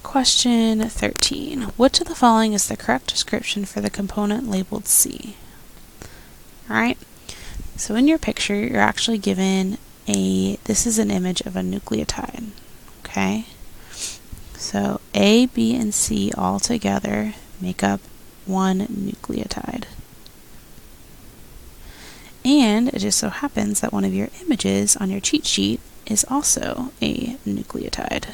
Question 13. Which of the following is the correct description for the component labeled C? Alright, so in your picture you're actually given this is an image of a nucleotide. Okay, so A, B, and C all together make up one nucleotide. And it just so happens that one of your images on your cheat sheet is also a nucleotide.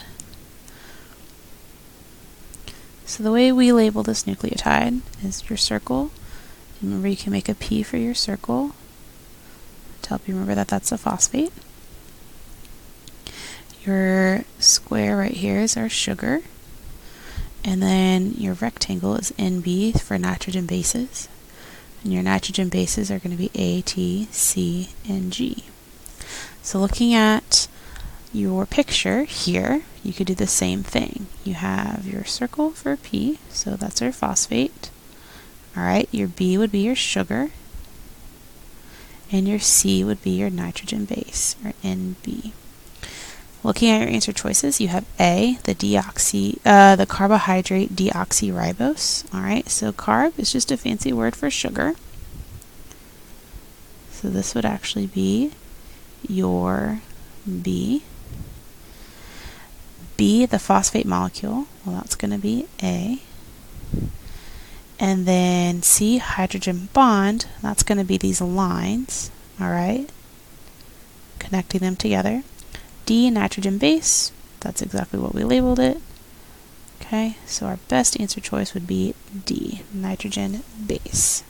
So the way we label this nucleotide is your circle. Remember, you can make a P for your circle to help you remember that that's a phosphate. Your square right here is our sugar. And then your rectangle is NB for nitrogen bases. And your nitrogen bases are going to be A, T, C, and G. So looking at your picture here, you could do the same thing. You have your circle for P, so that's our phosphate. Alright, your B would be your sugar, and your C would be your nitrogen base, or NB. Looking at your answer choices, you have A, the carbohydrate deoxyribose. Alright, so carb is just a fancy word for sugar. So this would actually be your B. B, the phosphate molecule, well, that's going to be A. And then C, hydrogen bond, that's going to be these lines, alright, connecting them together. D, nitrogen base, that's exactly what we labeled it. Okay, so our best answer choice would be D, nitrogen base.